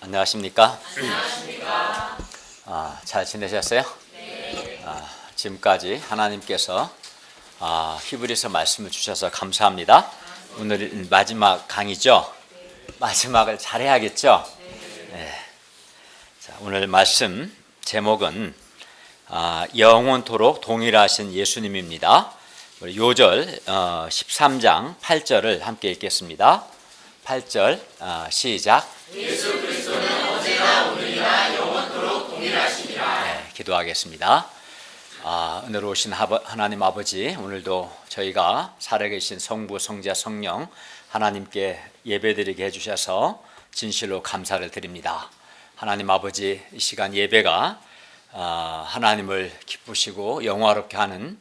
안녕하십니까? 안녕하십니까? 잘 지내셨어요? 네. 지금까지 하나님께서 히브리서 말씀을 주셔서 감사합니다. 오늘 마지막 강의죠? 마지막을 잘해야겠죠? 네. 자, 오늘 말씀 제목은 영원토록 동일하신 예수님입니다. 우리 요절 13장 8절을 함께 읽겠습니다. 8절 시작. 예수 그리스도는 어제나 오늘이나 영원토록 동일하시니라. 네, 기도하겠습니다. 은혜로우신 하나님 아버지, 오늘도 저희가 살아계신 성부, 성자, 성령 하나님께 예배드리게 해주셔서 진실로 감사를 드립니다. 하나님 아버지, 이 시간 예배가 하나님을 기쁘시고 영화롭게 하는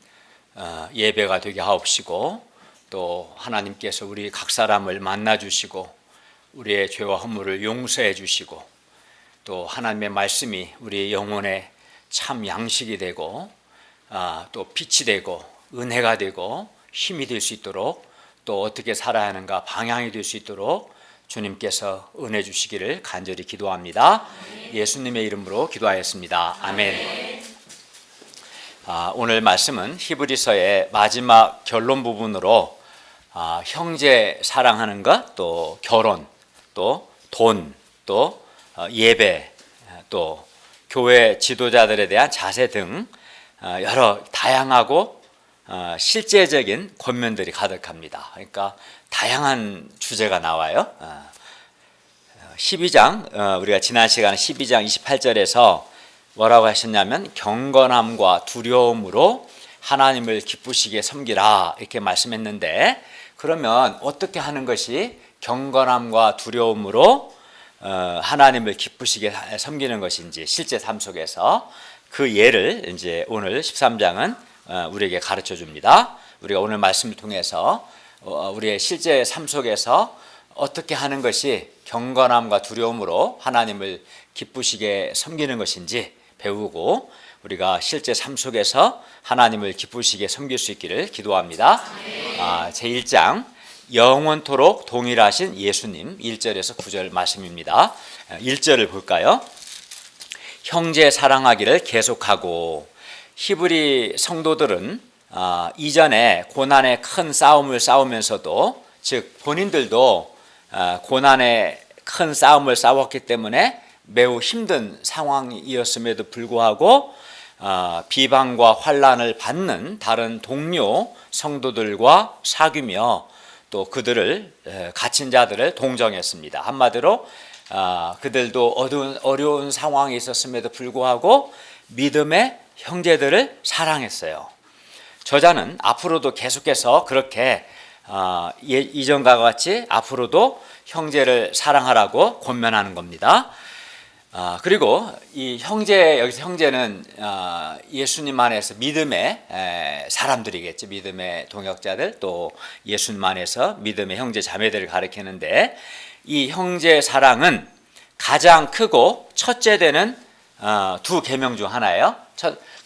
예배가 되게 하옵시고, 또 하나님께서 우리 각 사람을 만나주시고 우리의 죄와 허물을 용서해 주시고, 또 하나님의 말씀이 우리 영혼에 참 양식이 되고 또 빛이 되고 은혜가 되고 힘이 될 수 있도록, 또 어떻게 살아야 하는가 방향이 될 수 있도록 주님께서 은혜 주시기를 간절히 기도합니다. 예수님의 이름으로 기도하였습니다. 아멘. 오늘 말씀은 히브리서의 마지막 결론 부분으로 형제 사랑하는 것, 또 결혼, 또 돈, 또 예배, 또 교회 지도자들에 대한 자세 등 여러 다양하고 실제적인 권면들이 가득합니다. 그러니까 다양한 주제가 나와요. 12장, 우리가 지난 시간에 12장 28절에서 뭐라고 하셨냐면 경건함과 두려움으로 하나님을 기쁘시게 섬기라, 이렇게 말씀했는데, 그러면 어떻게 하는 것이 경건함과 두려움으로 하나님을 기쁘시게 섬기는 것인지, 실제 삶 속에서 그 예를 이제 오늘 13장은 우리에게 가르쳐 줍니다. 우리가 오늘 말씀을 통해서 우리의 실제 삶 속에서 어떻게 하는 것이 경건함과 두려움으로 하나님을 기쁘시게 섬기는 것인지 배우고, 우리가 실제 삶 속에서 하나님을 기쁘시게 섬길 수 있기를 기도합니다. 제1장 영원토록 동일하신 예수님, 1절에서 9절 말씀입니다. 1절을 볼까요? 형제 사랑하기를 계속하고. 히브리 성도들은 이전에 고난의 큰 싸움을 싸우면서도, 즉 본인들도 고난의 큰 싸움을 싸웠기 때문에 매우 힘든 상황이었음에도 불구하고 비방과 환난을 받는 다른 동료 성도들과 사귀며 또 그들을, 갇힌 자들을 동정했습니다. 한마디로 그들도 어려운 상황에 있었음에도 불구하고 믿음의 형제들을 사랑했어요. 저자는 앞으로도 계속해서 그렇게 이전과 같이 앞으로도 형제를 사랑하라고 권면하는 겁니다. 그리고 이 형제, 여기서 형제는 예수님 안에서 믿음의 사람들이겠죠. 믿음의 동역자들, 또 예수님 안에서 믿음의 형제 자매들을 가리키는데, 이 형제 사랑은 가장 크고 첫째 되는 두 계명 중 하나예요.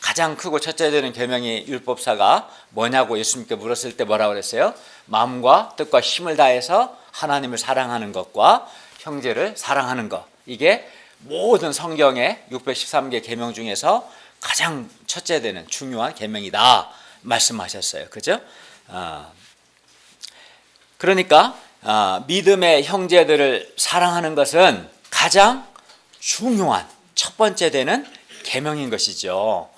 가장 크고 첫째 되는 계명이 율법사가 뭐냐고 예수님께 물었을 때 뭐라고 그랬어요? 마음과 뜻과 힘을 다해서 하나님을 사랑하는 것과 형제를 사랑하는 것, 이게 모든 성경의 613개 계명 중에서 가장 첫째 되는 중요한 계명이다 말씀하셨어요. 그죠? 그러니까 믿음의 형제들을 사랑하는 것은 가장 중요한 첫 번째 되는 계명인 것이죠.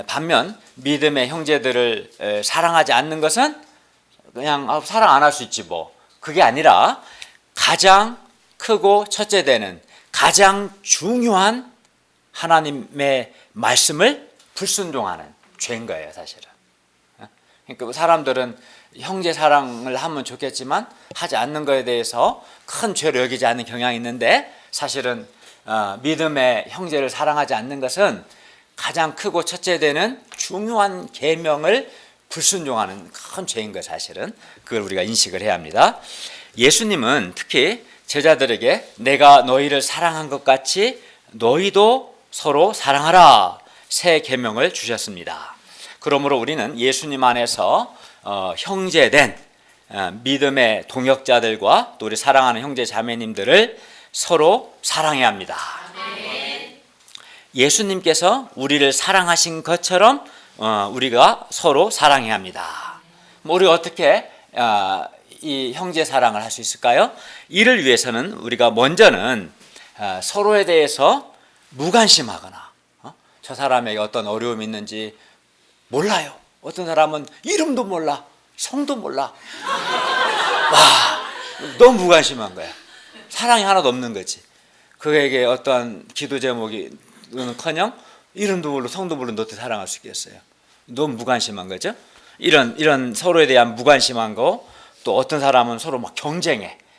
반면 믿음의 형제들을 사랑하지 않는 것은 그냥 사랑 안 할 수 있지 뭐, 그게 아니라 가장 크고 첫째 되는 가장 중요한 하나님의 말씀을 불순종하는 죄인 거예요, 사실은. 그러니까 사람들은 형제 사랑을 하면 좋겠지만 하지 않는 것에 대해서 큰 죄로 여기지 않는 경향이 있는데, 사실은 믿음의 형제를 사랑하지 않는 것은 가장 크고 첫째 되는 중요한 계명을 불순종하는 큰 죄인 거예요, 사실은. 그걸 우리가 인식을 해야 합니다. 예수님은 특히 제자들에게 내가 너희를 사랑한 것 같이 너희도 서로 사랑하라, 새 계명을 주셨습니다. 그러므로 우리는 예수님 안에서 형제된 믿음의 동역자들과 또 우리 사랑하는 형제 자매님들을 서로 사랑해야 합니다. 예수님께서 우리를 사랑하신 것처럼 우리가 서로 사랑해야 합니다. 우리가 어떻게 이 형제 사랑을 할 수 있을까요? 이를 위해서는 우리가 먼저는 서로에 대해서 무관심하거나 저 사람에게 어떤 어려움이 있는지 몰라요. 어떤 사람은 이름도 몰라, 성도 몰라. 와, 너무 무관심한 거야. 사랑이 하나도 없는 거지. 그에게 어떤 기도 제목이커녕 이름도 모르고 성도 모르는 너 어떻게 사랑할 수 있겠어요? 너무 무관심한 거죠. 이런 서로에 대한 무관심한 거, 또 어떤 사람은 서로 막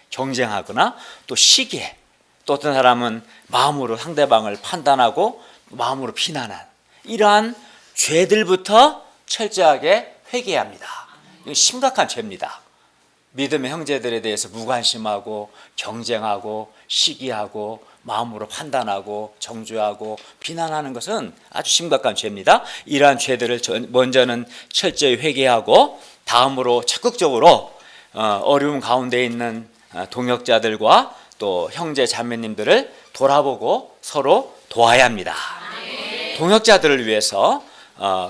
경쟁하거나 또 시기해. 또 어떤 사람은 마음으로 상대방을 판단하고 마음으로 비난한 이러한 죄들부터 철저하게 회개해야 합니다. 이건 심각한 죄입니다. 믿음의 형제들에 대해서 무관심하고 경쟁하고 시기하고 마음으로 판단하고 정죄하고 비난하는 것은 아주 심각한 죄입니다. 이러한 죄들을 먼저는 철저히 회개하고 다음으로 적극적으로 어려움 가운데 있는 동역자들과 또 형제 자매님들을 돌아보고 서로 도와야 합니다. 동역자들을 위해서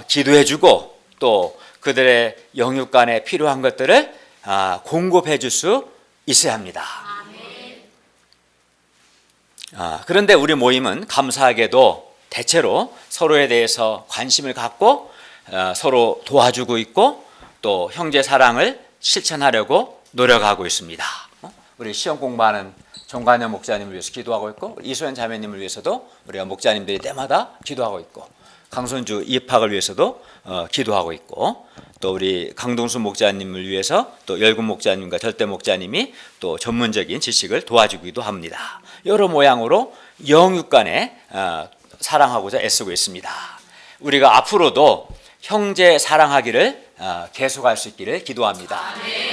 기도해주고 또 그들의 영육 간에 필요한 것들을 공급해 줄 수 있어야 합니다. 그런데 우리 모임은 감사하게도 대체로 서로에 대해서 관심을 갖고 서로 도와주고 있고 또 형제 사랑을 실천하려고 노력하고 있습니다. 우리 시험 공부하는 정관영 목사님을 위해서 기도하고 있고 이소연 자매님을 위해서도 우리가 목사님들이 때마다 기도하고 있고 강선주 입학을 위해서도 기도하고 있고 또 우리 강동수 목사님을 위해서 또 열군 목사님과 절대 목사님이 또 전문적인 지식을 도와주기도 합니다. 여러 모양으로 영육 간에 사랑하고자 애쓰고 있습니다. 우리가 앞으로도 형제 사랑하기를 계속할 수 있기를 기도합니다.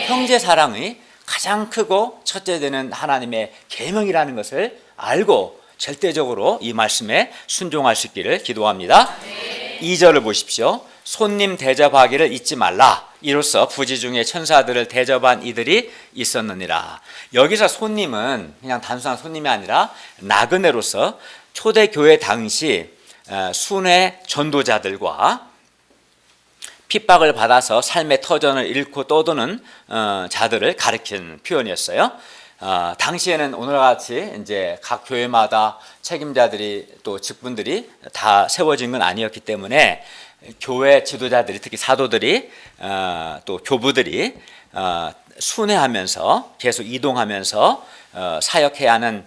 형제 사랑이 가장 크고 첫째 되는 하나님의 계명이라는 것을 알고 절대적으로 이 말씀에 순종할 수 있기를 기도합니다. 2절을 보십시오. 손님 대접하기를 잊지 말라. 이로써 부지 중에 천사들을 대접한 이들이 있었느니라. 여기서 손님은 그냥 단순한 손님이 아니라 나그네로서 초대교회 당시 순회 전도자들과 핍박을 받아서 삶의 터전을 잃고 떠도는 자들을 가리키는 표현이었어요. 당시에는 오늘과 같이 이제 각 교회마다 책임자들이 또 직분들이 다 세워진 건 아니었기 때문에 교회 지도자들이 특히 사도들이 또 교부들이 순회하면서 계속 이동하면서 사역해야 하는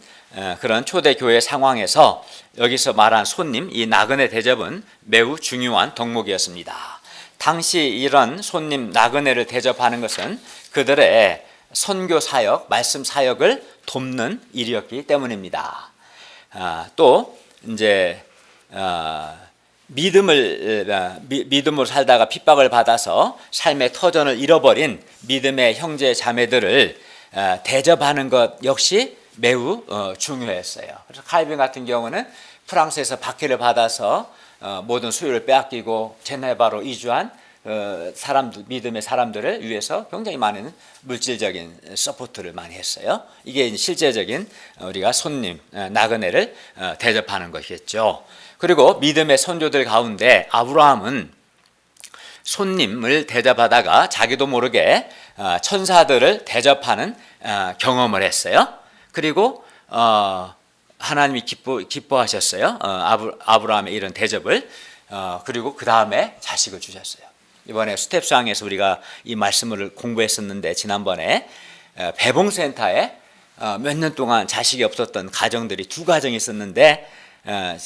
그런 초대교회 상황에서 여기서 말한 손님, 이 나그네 대접은 매우 중요한 덕목이었습니다. 당시 이런 손님 나그네를 대접하는 것은 그들의 선교 사역, 말씀 사역을 돕는 일이었기 때문입니다. 또 이제 믿음으로 살다가 핍박을 받아서 삶의 터전을 잃어버린 믿음의 형제 자매들을 대접하는 것 역시 매우 중요했어요. 그래서 칼빈 같은 경우는 프랑스에서 박해를 받아서 모든 수요를 빼앗기고 제네바로 이주한 믿음의 사람들을 위해서 굉장히 많은 물질적인 서포트를 많이 했어요. 이게 실제적인 우리가 손님, 나그네를 대접하는 것이겠죠. 그리고 믿음의 선조들 가운데 아브라함은 손님을 대접하다가 자기도 모르게 천사들을 대접하는 경험을 했어요. 그리고 하나님이 기뻐하셨어요. 아브라함의 이런 대접을. 그리고 그 다음에 자식을 주셨어요. 이번에 스텝상에서 우리가 이 말씀을 공부했었는데 지난번에 배봉센터에 몇 년 동안 자식이 없었던 가정들이 두 가정이 있었는데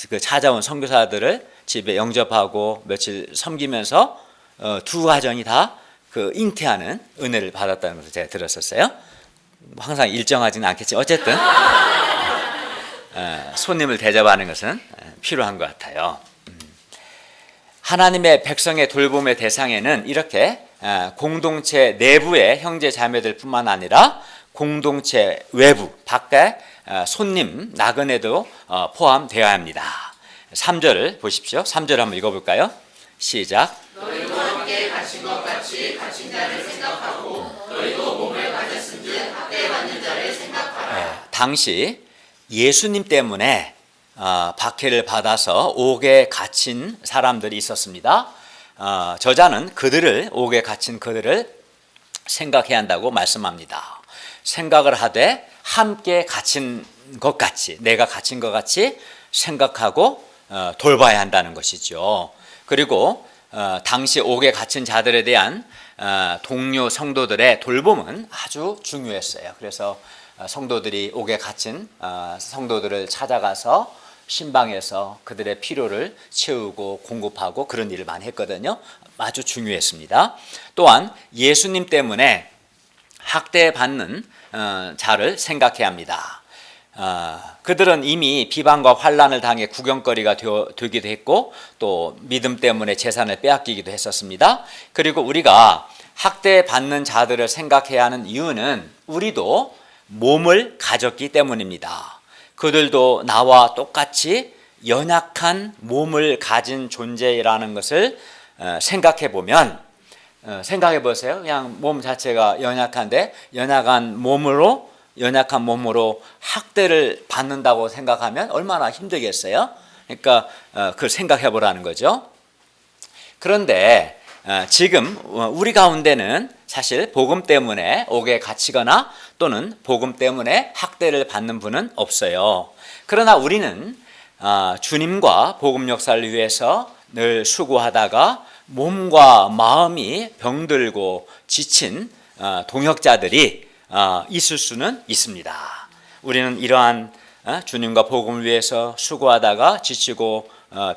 그 찾아온 선교사들을 집에 영접하고 며칠 섬기면서 두 가정이 다 그 잉태하는 은혜를 받았다는 것을 제가 들었었어요. 항상 일정하지는 않겠지만 어쨌든 손님을 대접하는 것은 필요한 것 같아요. 하나님의 백성의 돌봄의 대상에는 이렇게 공동체 내부의 형제 자매들 뿐만 아니라 공동체 외부 밖에 손님 나그네도 포함되어야 합니다. 3절을 보십시오. 3절 한번 읽어볼까요? 시작. 너희도 함께 갇힌 것 같이 갇힌 자를 생각하고 너희도 몸을 가졌은즉 학대받는 자를 생각하라. 당시 예수님 때문에 박해를 받아서 옥에 갇힌 사람들이 있었습니다. 저자는 옥에 갇힌 그들을 생각해야 한다고 말씀합니다. 생각을 하되 함께 갇힌 것 같이, 내가 갇힌 것 같이 생각하고 돌봐야 한다는 것이죠. 그리고 당시 옥에 갇힌 자들에 대한 동료 성도들의 돌봄은 아주 중요했어요. 그래서 성도들이 옥에 갇힌 성도들을 찾아가서 신방에서 그들의 필요를 채우고 공급하고 그런 일을 많이 했거든요. 아주 중요했습니다. 또한 예수님 때문에 학대받는 자를 생각해야 합니다. 그들은 이미 비방과 환난을 당해 구경거리가 되기도 했고 또 믿음 때문에 재산을 빼앗기기도 했었습니다. 그리고 우리가 학대받는 자들을 생각해야 하는 이유는 우리도 몸을 가졌기 때문입니다. 그들도 나와 똑같이 연약한 몸을 가진 존재라는 것을 생각해 보면, 생각해 보세요. 그냥 몸 자체가 연약한데 연약한 몸으로 학대를 받는다고 생각하면 얼마나 힘들겠어요? 그러니까 그걸 생각해 보라는 거죠. 그런데 지금 우리 가운데는 사실 복음 때문에 옥에 갇히거나 또는 복음 때문에 학대를 받는 분은 없어요. 그러나 우리는 주님과 복음 역사를 위해서 늘 수고하다가 몸과 마음이 병들고 지친 동역자들이 있을 수는 있습니다. 우리는 이러한 주님과 복음을 위해서 수고하다가 지치고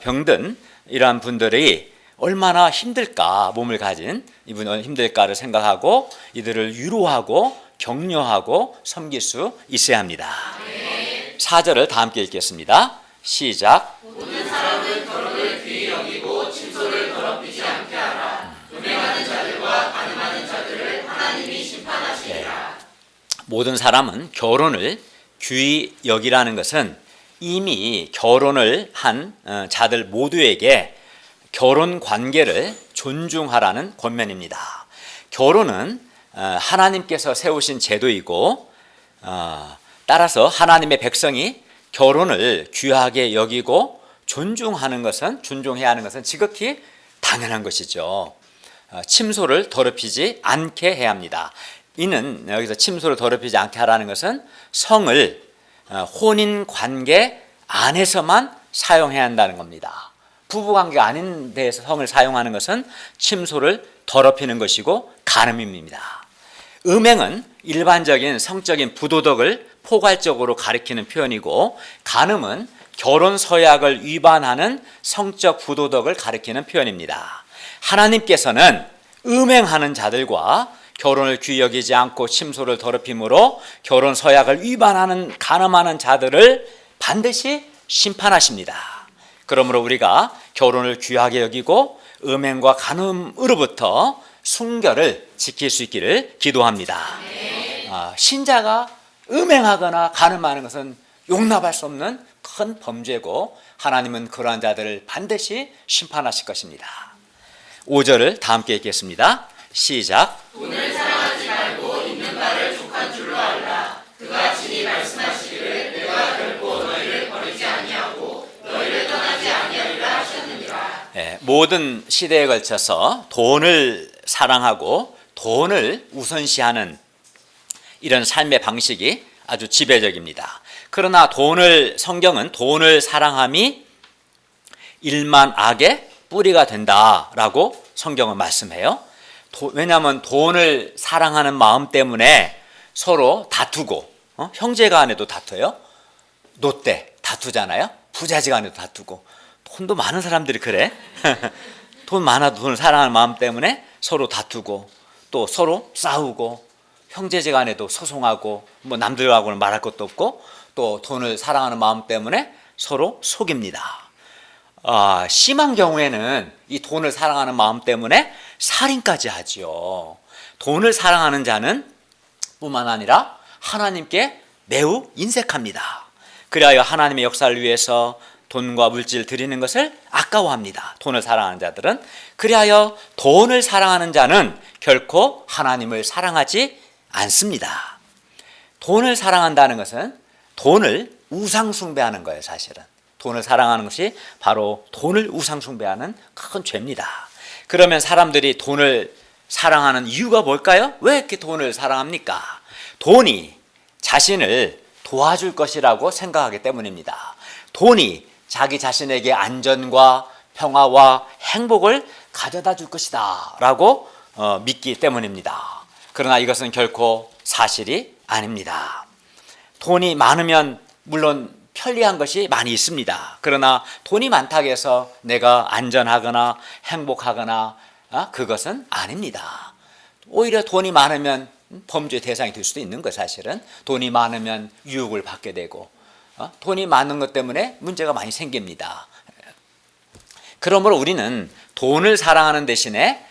병든 이러한 분들이 얼마나 힘들까, 몸을 가진 이분은 힘들까를 생각하고 이들을 위로하고 격려하고 섬길 수 있어야 합니다. 4절을 다 함께 읽겠습니다. 시작. 모든 사람은 결혼을 귀히 여기고 침소를 더럽히지 않게 하라. 음행하는 자들과 간음하는 자들을 하나님이 심판하시리라. 모든 사람은 결혼을 귀히 여기라는 것은 이미 결혼을 한 자들 모두에게 결혼 관계를 존중하라는 권면입니다. 결혼은 하나님께서 세우신 제도이고 따라서 하나님의 백성이 결혼을 귀하게 여기고 존중해야 하는 것은 지극히 당연한 것이죠. 침소를 더럽히지 않게 해야 합니다. 이는 여기서 침소를 더럽히지 않게 하라는 것은 성을 혼인 관계 안에서만 사용해야 한다는 겁니다. 부부관계가 아닌 데에서 성을 사용하는 것은 침소를 더럽히는 것이고 간음입니다. 음행은 일반적인 성적인 부도덕을 포괄적으로 가리키는 표현이고 간음은 결혼 서약을 위반하는 성적 부도덕을 가리키는 표현입니다. 하나님께서는 음행하는 자들과 결혼을 귀히 여기지 않고 침소를 더럽힘으로 결혼 서약을 위반하는 간음하는 자들을 반드시 심판하십니다. 그러므로 우리가 결혼을 귀하게 여기고 음행과 간음으로부터 순결을 지킬 수 있기를 기도합니다. 신자가 음행하거나 간음하는 것은 용납할 수 없는 큰 범죄고 하나님은 그러한 자들을 반드시 심판하실 것입니다. 5절을 다 함께 읽겠습니다. 시작. 돈을 사랑하지 말고 있는 바를 족한 줄로 알라. 그가 친히 말씀하시기를 내가 결코 너희를 버리지 아니하고 너희를 떠나지 아니하리라 하셨느니라. 모든 시대에 걸쳐서 돈을 사랑하고 돈을 우선시하는 이런 삶의 방식이 아주 지배적입니다. 그러나 성경은 돈을 사랑함이 일만 악의 뿌리가 된다라고 성경은 말씀해요. 왜냐하면 돈을 사랑하는 마음 때문에 서로 다투고 형제 간에도 다퉈요. 노때 다투잖아요. 부자지 간에도 다투고 돈도 많은 사람들이 그래. 돈 많아도 돈을 사랑하는 마음 때문에 서로 다투고 또 서로 싸우고 형제제 간에도 소송하고 뭐 남들하고는 말할 것도 없고 또 돈을 사랑하는 마음 때문에 서로 속입니다. 심한 경우에는 이 돈을 사랑하는 마음 때문에 살인까지 하지요. 돈을 사랑하는 자는 뿐만 아니라 하나님께 매우 인색합니다. 그리하여 하나님의 역사를 위해서 돈과 물질을 드리는 것을 아까워합니다. 돈을 사랑하는 자들은. 그리하여 돈을 사랑하는 자는 결코 하나님을 사랑하지 않습니다. 돈을 사랑한다는 것은 돈을 우상 숭배하는 거예요. 사실은 돈을 사랑하는 것이 바로 돈을 우상 숭배하는 큰 죄입니다. 그러면 사람들이 돈을 사랑하는 이유가 뭘까요? 왜 이렇게 돈을 사랑합니까? 돈이 자신을 도와줄 것이라고 생각하기 때문입니다. 돈이 자기 자신에게 안전과 평화와 행복을 가져다 줄 것이다 라고 믿기 때문입니다. 그러나 이것은 결코 사실이 아닙니다. 돈이 많으면 물론 편리한 것이 많이 있습니다. 그러나 돈이 많다고 해서 내가 안전하거나 행복하거나 그것은 아닙니다. 오히려 돈이 많으면 범죄 대상이 될 수도 있는 거 사실은. 돈이 많으면 유혹을 받게 되고 돈이 많은 것 때문에 문제가 많이 생깁니다. 그러므로 우리는 돈을 사랑하는 대신에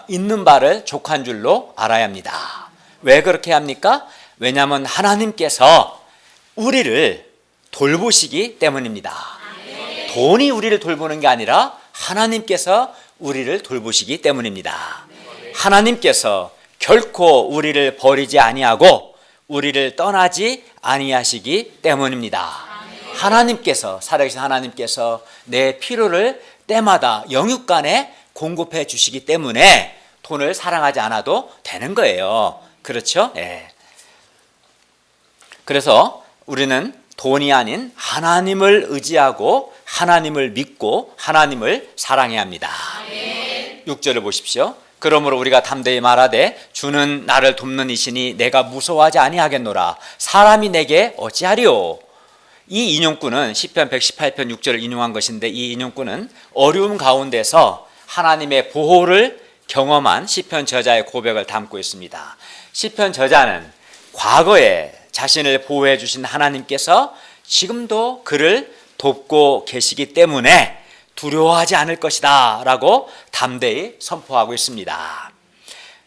있는 바를 족한 줄로 알아야 합니다. 왜 그렇게 합니까? 왜냐하면 하나님께서 우리를 돌보시기 때문입니다. 돈이 우리를 돌보는 게 아니라 하나님께서 우리를 돌보시기 때문입니다. 하나님께서 결코 우리를 버리지 아니하고 우리를 떠나지 아니하시기 때문입니다. 하나님께서, 살아계신 하나님께서 내 필요를 때마다 영육간에 공급해 주시기 때문에 돈을 사랑하지 않아도 되는 거예요. 그렇죠? 네. 그래서 우리는 돈이 아닌 하나님을 의지하고 하나님을 믿고 하나님을 사랑해야 합니다. 6절을 보십시오. 그러므로 우리가 담대히 말하되 주는 나를 돕는 이시니 내가 무서워하지 아니하겠노라. 사람이 내게 어찌하리요. 이 인용구는 시편 118편 6절을 인용한 것인데, 이 인용구는 어려움 가운데서 하나님의 보호를 경험한 시편 저자의 고백을 담고 있습니다. 시편 저자는 과거에 자신을 보호해 주신 하나님께서 지금도 그를 돕고 계시기 때문에 두려워하지 않을 것이다 라고 담대히 선포하고 있습니다.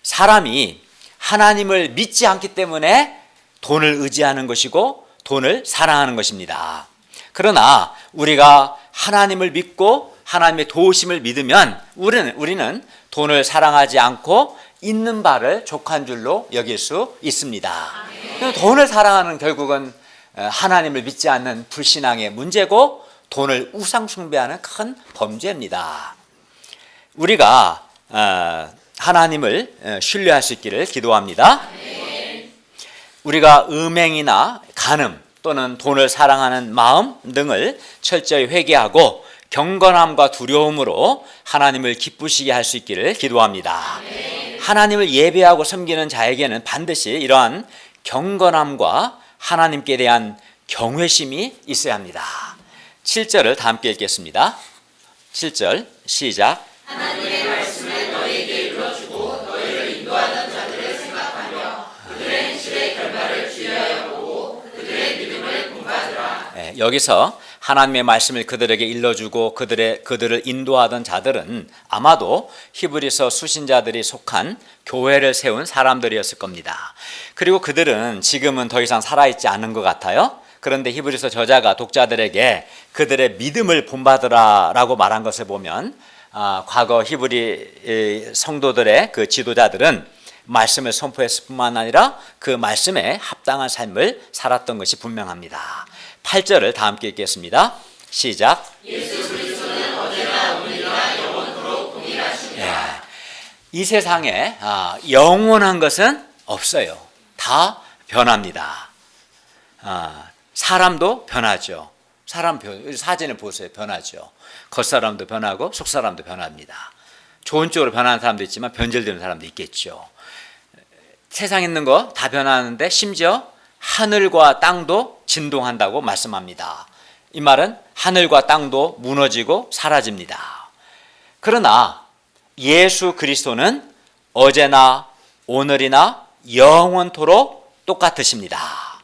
사람이 하나님을 믿지 않기 때문에 돈을 의지하는 것이고 돈을 사랑하는 것입니다. 그러나 우리가 하나님을 믿고 하나님의 도우심을 믿으면 우리는 돈을 사랑하지 않고 있는 바를 족한 줄로 여길 수 있습니다. 돈을 사랑하는 결국은 하나님을 믿지 않는 불신앙의 문제고 돈을 우상 숭배하는 큰 범죄입니다. 우리가 하나님을 신뢰할 수 있기를 기도합니다. 우리가 음행이나 간음 또는 돈을 사랑하는 마음 등을 철저히 회개하고 경건함과 두려움으로 하나님을 기쁘시게 할 수 있기를 기도합니다. 하나님을 예배하고 섬기는 자에게는 반드시 이러한 경건함과 하나님께 대한 경외심이 있어야 합니다. 7절을 다 함께 읽겠습니다. 7절 시작. 하나님의 말씀을 너희에게 이루어주고 너희를 인도하던 자들을 생각하며 그들의 행실의 결과를 주의하여 보고 그들의 믿음을 본받으라. 여기서 하나님의 말씀을 그들에게 일러주고 그들을 인도하던 자들은 아마도 히브리서 수신자들이 속한 교회를 세운 사람들이었을 겁니다. 그리고 그들은 지금은 더 이상 살아있지 않은 것 같아요. 그런데 히브리서 저자가 독자들에게 그들의 믿음을 본받으라라고 말한 것을 보면 과거 히브리 성도들의 그 지도자들은 말씀을 선포했을 뿐만 아니라 그 말씀에 합당한 삶을 살았던 것이 분명합니다. 8절을 다 함께 읽겠습니다. 시작. 예수 그리스도는 어제나 오늘이나 영원토록 동일하시니라. 이 세상에 영원한 것은 없어요. 다 변합니다. 사람도 변하죠. 사진을 보세요. 변하죠. 겉사람도 변하고 속사람도 변합니다. 좋은 쪽으로 변하는 사람도 있지만 변절되는 사람도 있겠죠. 세상에 있는 거 다 변하는데 심지어 하늘과 땅도 진동한다고 말씀합니다. 이 말은 하늘과 땅도 무너지고 사라집니다. 그러나 예수 그리스도는 어제나 오늘이나 영원토록 똑같으십니다.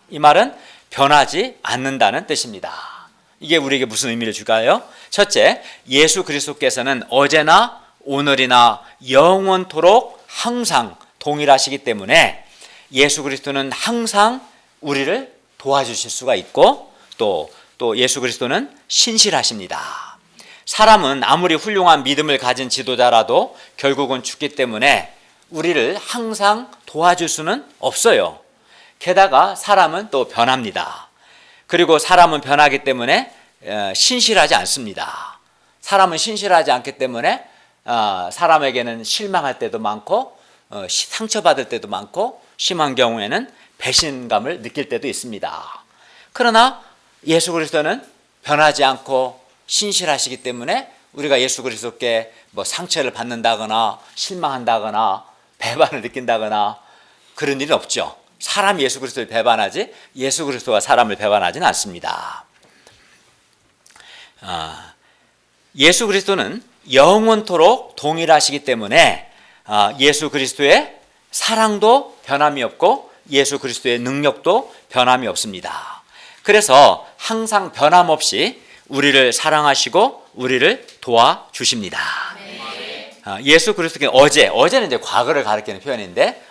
이 말은 변하지 않는다는 뜻입니다. 이게 우리에게 무슨 의미를 줄까요? 첫째, 예수 그리스도께서는 어제나 오늘이나 영원토록 항상 동일하시기 때문에 예수 그리스도는 항상 우리를 도와주실 수가 있고 또 예수 그리스도는 신실하십니다. 사람은 아무리 훌륭한 믿음을 가진 지도자라도 결국은 죽기 때문에 우리를 항상 도와줄 수는 없어요. 게다가 사람은 또 변합니다. 그리고 사람은 변하기 때문에 신실하지 않습니다. 사람은 신실하지 않기 때문에 사람에게는 실망할 때도 많고 상처받을 때도 많고 심한 경우에는 배신감을 느낄 때도 있습니다. 그러나 예수 그리스도는 변하지 않고 신실하시기 때문에 우리가 예수 그리스도께 뭐 상처를 받는다거나 실망한다거나 배반을 느낀다거나 그런 일은 없죠. 사람이 예수 그리스도를 배반하지 예수 그리스도가 사람을 배반하지는 않습니다. 예수 그리스도는 영원토록 동일하시기 때문에 예수 그리스도의 사랑도 변함이 없고 예수 그리스도의 능력도 변함이 없습니다. 그래서 항상 변함없이 우리를 사랑하시고 우리를 도와주십니다. 예수 그리스도께서 어제는 이제 과거를 가리키는 표현인데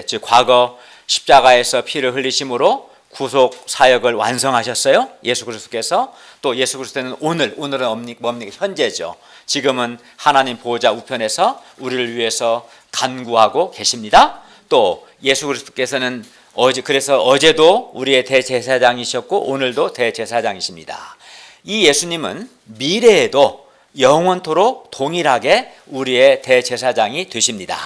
즉 과거 십자가에서 피를 흘리심으로 구속 사역을 완성하셨어요. 예수 그리스도께서. 또 예수 그리스도는 오늘은 뭡니까? 현재죠. 지금은 하나님 보호자 우편에서 우리를 위해서 간구하고 계십니다. 또 예수 그리스도께서는 그래서 어제도 우리의 대제사장이셨고 오늘도 대제사장이십니다. 이 예수님은 미래에도 영원토록 동일하게 우리의 대제사장이 되십니다.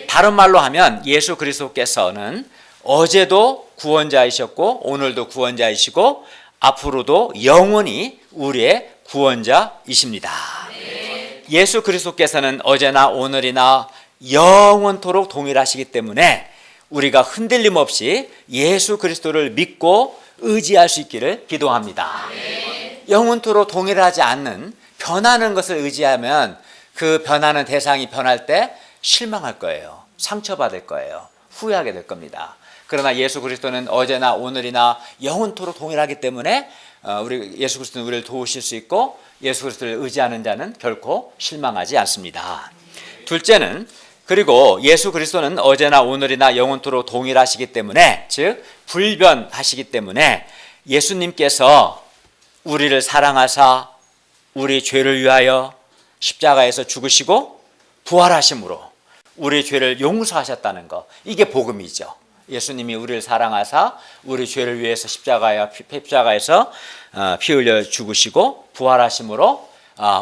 다른 말로 하면 예수 그리스도께서는 어제도 구원자이셨고 오늘도 구원자이시고 앞으로도 영원히 우리의 구원자이십니다. 예수 그리스도께서는 어제나 오늘이나 영원토록 동일하시기 때문에 우리가 흔들림 없이 예수 그리스도를 믿고 의지할 수 있기를 기도합니다. 영원토록 동일하지 않는 변하는 것을 의지하면 그 변하는 대상이 변할 때 실망할 거예요. 상처받을 거예요. 후회하게 될 겁니다. 그러나 예수 그리스도는 어제나 오늘이나 영원토록 동일하기 때문에 우리 예수 그리스도는 우리를 도우실 수 있고 예수 그리스도를 의지하는 자는 결코 실망하지 않습니다. 둘째는 그리고 예수 그리스도는 어제나 오늘이나 영원토록 동일하시기 때문에 즉 불변하시기 때문에 예수님께서 우리를 사랑하사 우리 죄를 위하여 십자가에서 죽으시고 부활하심으로 우리 죄를 용서하셨다는 것, 이게 복음이죠. 예수님이 우리를 사랑하사 우리 죄를 위해서 십자가에서 피 흘려 죽으시고 부활하심으로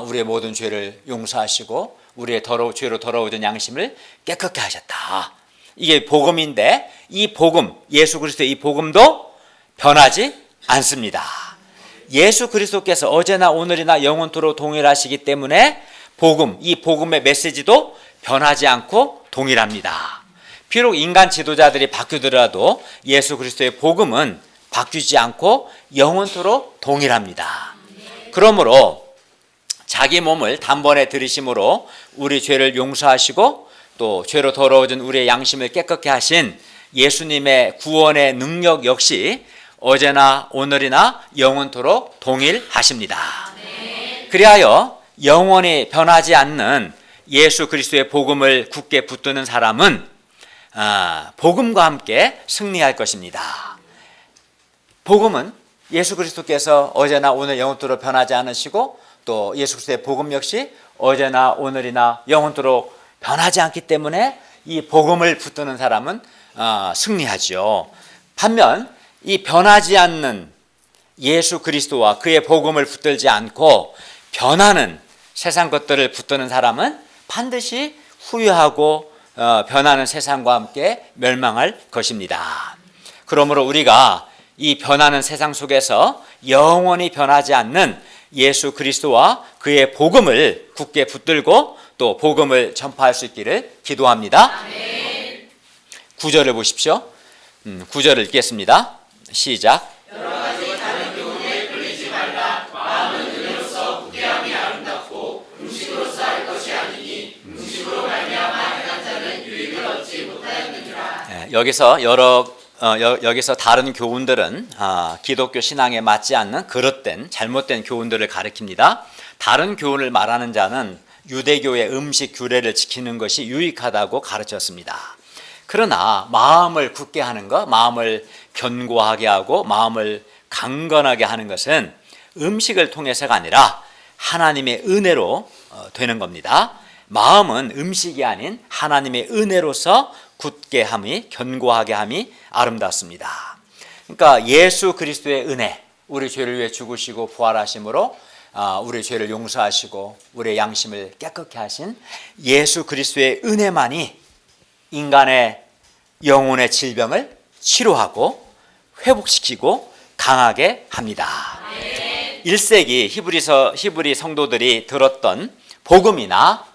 우리의 모든 죄를 용서하시고 우리의 죄로 더러워진 양심을 깨끗게 하셨다. 이게 복음인데 이 복음, 예수 그리스도의 이 복음도 변하지 않습니다. 예수 그리스도께서 어제나 오늘이나 영원토록 동일하시기 때문에 이 복음의 메시지도 변하지 않고 동일합니다. 비록 인간 지도자들이 바뀌더라도 예수 그리스도의 복음은 바뀌지 않고 영원토록 동일합니다. 그러므로 자기 몸을 단번에 들이심으로 우리 죄를 용서하시고 또 죄로 더러워진 우리의 양심을 깨끗게 하신 예수님의 구원의 능력 역시 어제나 오늘이나 영원토록 동일하십니다. 그리하여 영원히 변하지 않는 예수 그리스도의 복음을 굳게 붙드는 사람은 복음과 함께 승리할 것입니다. 복음은 예수 그리스도께서 어제나 오늘 영원토록 변하지 않으시고 또 예수 그리스도의 복음 역시 어제나 오늘이나 영원토록 변하지 않기 때문에 이 복음을 붙드는 사람은 승리하죠. 반면 이 변하지 않는 예수 그리스도와 그의 복음을 붙들지 않고 변하는 세상 것들을 붙드는 사람은 반드시 후회하고 변하는 세상과 함께 멸망할 것입니다. 그러므로 우리가 이 변하는 세상 속에서 영원히 변하지 않는 예수 그리스도와 그의 복음을 굳게 붙들고 또 복음을 전파할 수 있기를 기도합니다. 9절을 보십시오. 9절을 읽겠습니다. 시작. 여러 가지 다른 교훈에 끌리지 말라. 마음은 은혜로서 후대함이 아름답고 음식으로서 할 것이 아니니 음식으로 말미암아 행한 자는 유익을 얻지 못하였느니라. 여기서 다른 교훈들은 기독교 신앙에 맞지 않는 그릇된 잘못된 교훈들을 가리킵니다. 다른 교훈을 말하는 자는 유대교의 음식 규례를 지키는 것이 유익하다고 가르쳤습니다. 그러나 마음을 굳게 하는 것, 마음을 견고하게 하고 마음을 강건하게 하는 것은 음식을 통해서가 아니라 하나님의 은혜로 되는 겁니다. 마음은 음식이 아닌 하나님의 은혜로서 굳게 함이, 견고하게 함이 아름답습니다. 그러니까 예수 그리스도의 은혜, 우리 죄를 위해 죽으시고 부활하심으로 우리 죄를 용서하시고 우리의 양심을 깨끗게 하신 예수 그리스도의 은혜만이 인간의 영혼의 질병을 치료하고 회복시키고 강하게 합니다. 1세기 히브리 성도들이 들었던 복음이나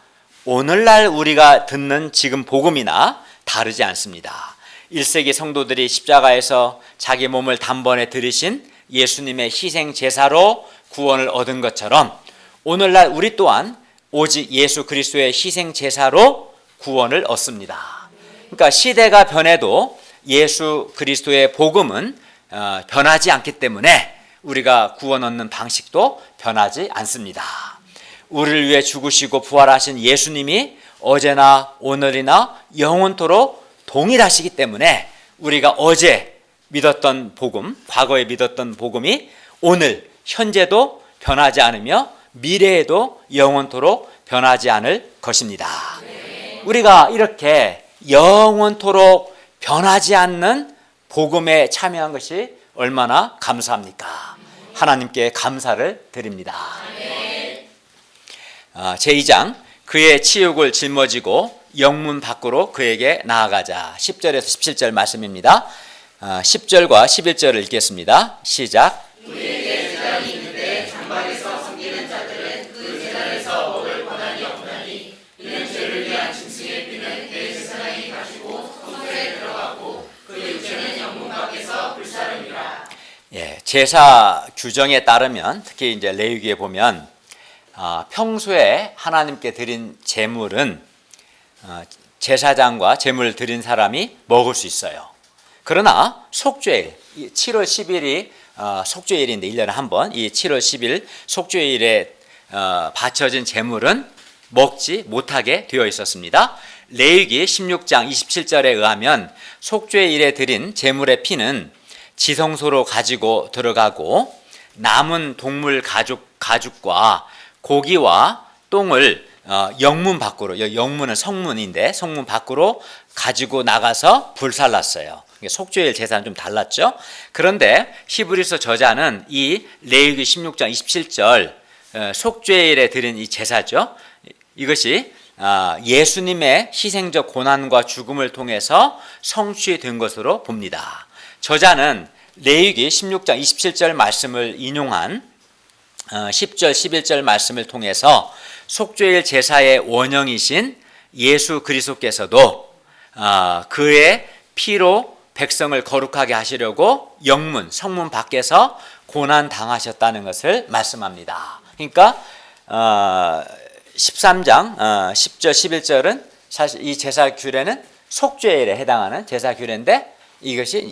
오늘날 우리가 듣는 지금 복음이나 다르지 않습니다. 1세기 성도들이 십자가에서 자기 몸을 단번에 들이신 예수님의 희생 제사로 구원을 얻은 것처럼 오늘날 우리 또한 오직 예수 그리스도의 희생 제사로 구원을 얻습니다. 그러니까 시대가 변해도 예수 그리스도의 복음은 변하지 않기 때문에 우리가 구원 얻는 방식도 변하지 않습니다. 우리를 위해 죽으시고 부활하신 예수님이 어제나 오늘이나 영원토록 동일하시기 때문에 우리가 어제 믿었던 복음, 과거에 믿었던 복음이 오늘 현재도 변하지 않으며 미래에도 영원토록 변하지 않을 것입니다. 우리가 이렇게 영원토록 변하지 않는 복음에 참여한 것이 얼마나 감사합니까? 하나님께 감사를 드립니다. 제2장 그의 치욕을 짊어지고 영문 밖으로 그에게 나아가자. 10절에서 17절 말씀입니다. 10절과 11절을 읽겠습니다. 시작. 우리에게 제단이 있는데 장막에서 섬기는 자들은 그 제단에서 먹을 권한이 없나니 이는 죄를 위한 짐승의 피는 대제사장이 가지고 성소에 들어가고 그 육체는 영문 밖에서 불사름이라. 제사 규정에 따르면 특히 이제 레위기에 보면 평소에 하나님께 드린 제물은 제사장과 제물을 드린 사람이 먹을 수 있어요. 그러나 속죄일 7월 10일이 속죄일인데 1년에 한 번 이 7월 10일 속죄일에 바쳐진 제물은 먹지 못하게 되어 있었습니다. 레위기 16장 27절에 의하면 속죄일에 드린 제물의 피는 지성소로 가지고 들어가고 남은 동물 가죽과 고기와 똥을 영문 밖으로, 영문은 성문인데 성문 밖으로 가지고 나가서 불살랐어요. 속죄일 제사는 좀 달랐죠. 그런데 히브리서 저자는 이 레위기 16장 27절 속죄일에 드린 이 제사죠. 이것이 예수님의 희생적 고난과 죽음을 통해서 성취된 것으로 봅니다. 저자는 레위기 16장 27절 말씀을 인용한 10절 11절 말씀을 통해서 속죄일 제사의 원형이신 예수 그리스도께서도 그의 피로 백성을 거룩하게 하시려고 영문, 성문 밖에서 고난 당하셨다는 것을 말씀합니다. 그러니까 13장 10절 11절은 사실 이 제사 규례는 속죄일에 해당하는 제사 규례인데 이것이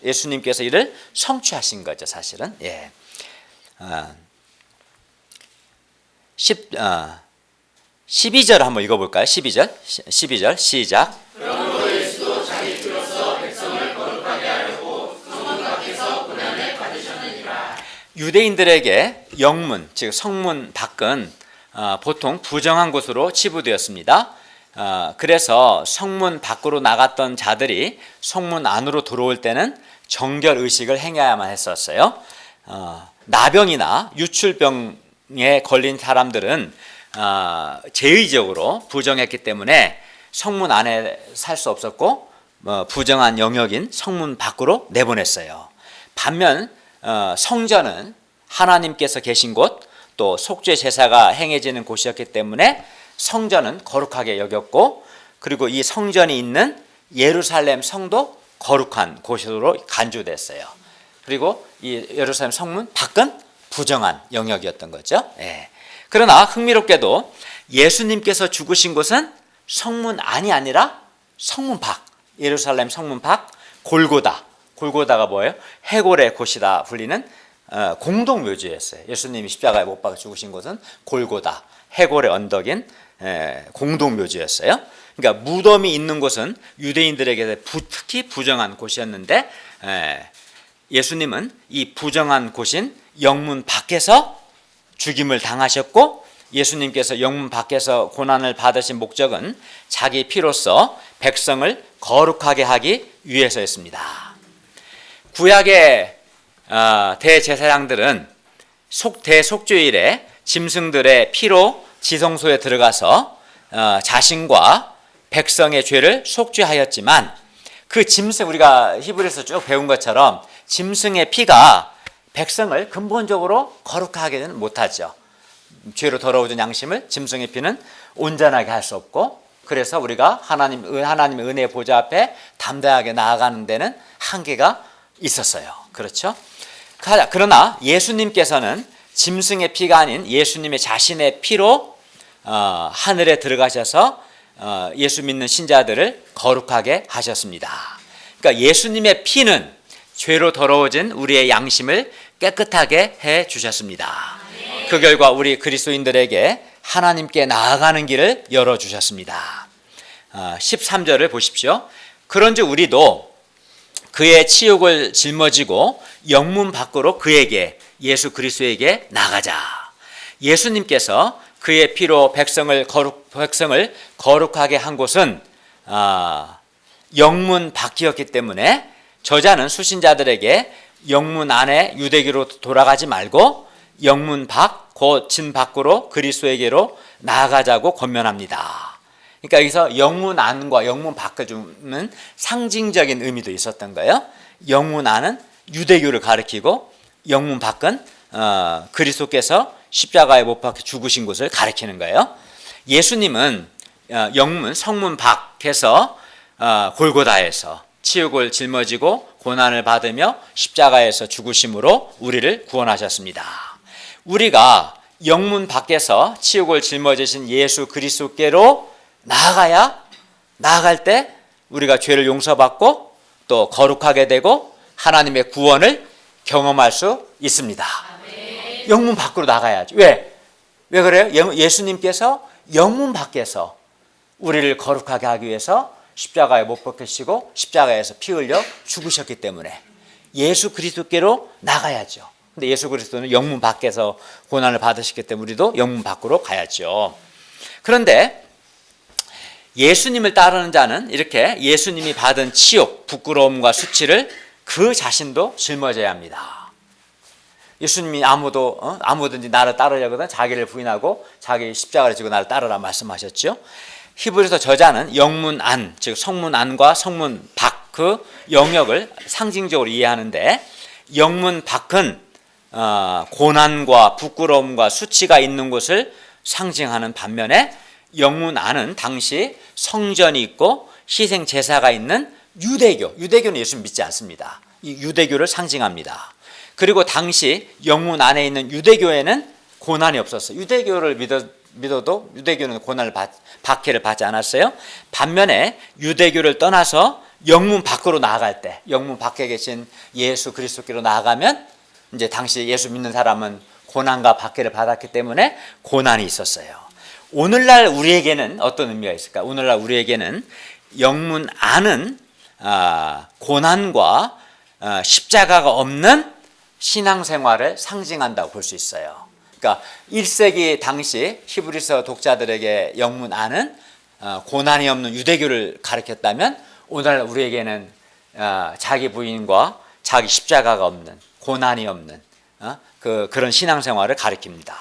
예수님께서 이를 성취하신 거죠, 사실은. 12절 한번 읽어볼까요? 12절 시작. 그러므로 예수도 자기 피로써 백성을 거룩하게 하려고 성문 밖에서 고난을 받으셨느니라. 유대인들에게 영문, 즉 성문 밖은 보통 부정한 곳으로 치부되었습니다. 그래서 성문 밖으로 나갔던 자들이 성문 안으로 들어올 때는 정결 의식을 행해야만 했었어요. 나병이나 유출병에 걸린 사람들은 제의적으로 부정했기 때문에 성문 안에 살 수 없었고 부정한 영역인 성문 밖으로 내보냈어요. 반면 성전은 하나님께서 계신 곳, 또 속죄 제사가 행해지는 곳이었기 때문에 성전은 거룩하게 여겼고, 그리고 이 성전이 있는 예루살렘 성도 거룩한 곳으로 간주됐어요. 그리고 이 예루살렘 성문 밖은 부정한 영역이었던 거죠. 그러나 흥미롭게도 예수님께서 죽으신 곳은 성문 안이 아니라 성문 밖, 예루살렘 성문 밖, 골고다가 뭐예요? 해골의 곳이다 불리는 공동묘지였어요. 예수님이 십자가에 못 박아 죽으신 곳은 골고다, 해골의 언덕인 공동묘지였어요. 그러니까 무덤이 있는 곳은 유대인들에게 특히 부정한 곳이었는데 예수님은 이 부정한 곳인 영문 밖에서 죽임을 당하셨고, 예수님께서 영문 밖에서 고난을 받으신 목적은 자기 피로써 백성을 거룩하게 하기 위해서였습니다. 구약의 대제사장들은 대속죄일에 짐승들의 피로 지성소에 들어가서 자신과 백성의 죄를 속죄하였지만 그 짐승, 우리가 히브리서 쭉 배운 것처럼 짐승의 피가 백성을 근본적으로 거룩하게는 못하죠. 죄로 더러워진 양심을 짐승의 피는 온전하게 할 수 없고, 그래서 우리가 하나님의 은혜 보좌 앞에 담대하게 나아가는 데는 한계가 있었어요. 그렇죠? 그러나 예수님께서는 짐승의 피가 아닌 예수님의 자신의 피로 하늘에 들어가셔서 예수 믿는 신자들을 거룩하게 하셨습니다. 그러니까 예수님의 피는 죄로 더러워진 우리의 양심을 깨끗하게 해 주셨습니다. 그 결과 우리 그리스도인들에게 하나님께 나아가는 길을 열어주셨습니다. 13절을 보십시오. 그런즉 우리도 그의 치욕을 짊어지고 영문 밖으로 그에게, 예수 그리스도에게 나가자. 예수님께서 그의 피로 백성을 거룩하게 한 곳은 영문 밖이었기 때문에 저자는 수신자들에게 영문 안에 유대교로 돌아가지 말고 영문 밖, 곧 진 밖으로 그리스도에게로 나아가자고 권면합니다. 그러니까 여기서 영문 안과 영문 밖을 주는 상징적인 의미도 있었던 거예요. 영문 안은 유대교를 가리키고 영문 밖은 그리스도께서 십자가에 못 박혀 죽으신 곳을 가리키는 거예요. 예수님은 영문, 성문 밖에서 골고다에서 치욕을 짊어지고 고난을 받으며 십자가에서 죽으심으로 우리를 구원하셨습니다. 우리가 영문 밖에서 치욕을 짊어지신 예수 그리스도께로 나아갈 때 우리가 죄를 용서받고 또 거룩하게 되고 하나님의 구원을 경험할 수 있습니다. 아멘. 영문 밖으로 나가야죠. 왜 그래요? 예수님께서 영문 밖에서 우리를 거룩하게 하기 위해서 십자가에 못 박히시고 십자가에서 피 흘려 죽으셨기 때문에 예수 그리스도께로 나가야죠. 근데 예수 그리스도는 영문 밖에서 고난을 받으셨기 때문에 우리도 영문 밖으로 가야죠. 그런데 예수님을 따르는 자는 이렇게 예수님이 받은 치욕, 부끄러움과 수치를 그 자신도 짊어져야 합니다. 예수님이 아무든지 나를 따르려거든 자기를 부인하고 자기 십자가를 지고 나를 따르라 말씀하셨죠. 히브리서 저자는 영문 안, 즉 성문 안과 성문 밖 그 영역을 상징적으로 이해하는데 영문 밖은 고난과 부끄러움과 수치가 있는 곳을 상징하는 반면에 영문 안은 당시 성전이 있고 희생 제사가 있는 유대교는 예수님 믿지 않습니다. 이 유대교를 상징합니다. 그리고 당시 영문 안에 있는 유대교에는 고난이 없었어요. 유대교를 믿어도 유대교는 박해를 받지 않았어요. 반면에 유대교를 떠나서 영문 밖으로 나아갈 때, 영문 밖에 계신 예수 그리스도께로 나아가면 이제 당시 예수 믿는 사람은 고난과 박해를 받았기 때문에 고난이 있었어요. 오늘날 우리에게는 어떤 의미가 있을까? 오늘날 우리에게는 영문 안은 고난과 십자가가 없는 신앙생활을 상징한다고 볼 수 있어요. 그러니까 1세기 당시 히브리서 독자들에게 영문 안은 고난이 없는 유대교를 가르쳤다면 오늘날 우리에게는 자기 부인과 자기 십자가가 없는, 고난이 없는 그런 신앙생활을 가르칩니다.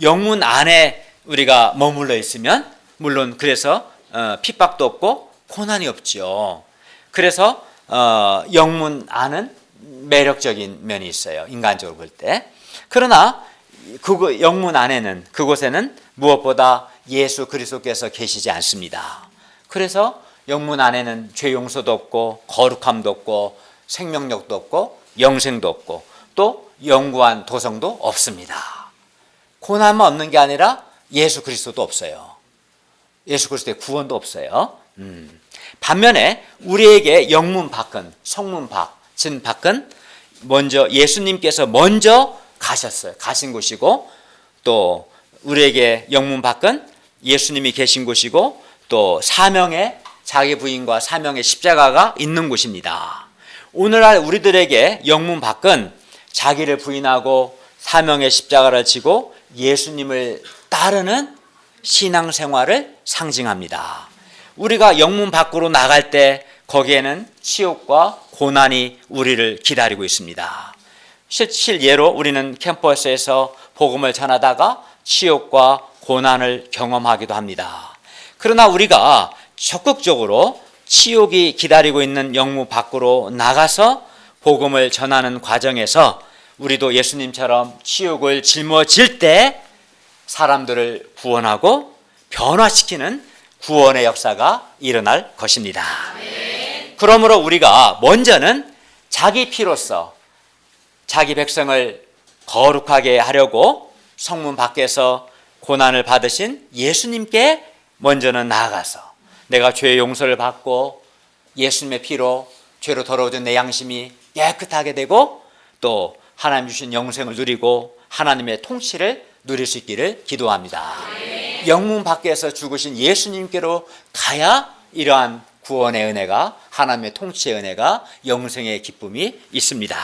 영문 안에 우리가 머물러 있으면 물론 그래서 핍박도 없고 고난이 없죠. 그래서 영문 안은 매력적인 면이 있어요. 인간적으로 볼 때. 그러나 영문 안에는, 그곳에는 무엇보다 예수 그리스도께서 계시지 않습니다. 그래서 영문 안에는 죄 용서도 없고 거룩함도 없고 생명력도 없고 영생도 없고 또 영구한 도성도 없습니다. 고난만 없는 게 아니라 예수 그리스도도 없어요. 예수 그리스도의 구원도 없어요. 반면에 우리에게 영문 밖은, 성문 밖, 진 밖은 먼저 예수님께서 먼저 가셨어요. 가신 곳이고 또 우리에게 영문 밖은 예수님이 계신 곳이고 또 자기 부인과 사명의 십자가가 있는 곳입니다. 오늘날 우리들에게 영문 밖은 자기를 부인하고 사명의 십자가를 지고 예수님을 따르는 신앙생활을 상징합니다. 우리가 영문 밖으로 나갈 때 거기에는 치욕과 고난이 우리를 기다리고 있습니다. 실예로 우리는 캠퍼스에서 복음을 전하다가 치욕과 고난을 경험하기도 합니다. 그러나 우리가 적극적으로 치욕이 기다리고 있는 영무 밖으로 나가서 복음을 전하는 과정에서 우리도 예수님처럼 치욕을 짊어질 때 사람들을 구원하고 변화시키는 구원의 역사가 일어날 것입니다. 그러므로 우리가 먼저는 자기 피로써 자기 백성을 거룩하게 하려고 성문 밖에서 고난을 받으신 예수님께 먼저는 나아가서 내가 죄의 용서를 받고 예수님의 피로 죄로 더러워진 내 양심이 깨끗하게 되고 또 하나님 주신 영생을 누리고 하나님의 통치를 누릴 수 있기를 기도합니다. 영문 밖에서 죽으신 예수님께로 가야 이러한 구원의 은혜가, 하나님의 통치의 은혜가, 영생의 기쁨이 있습니다.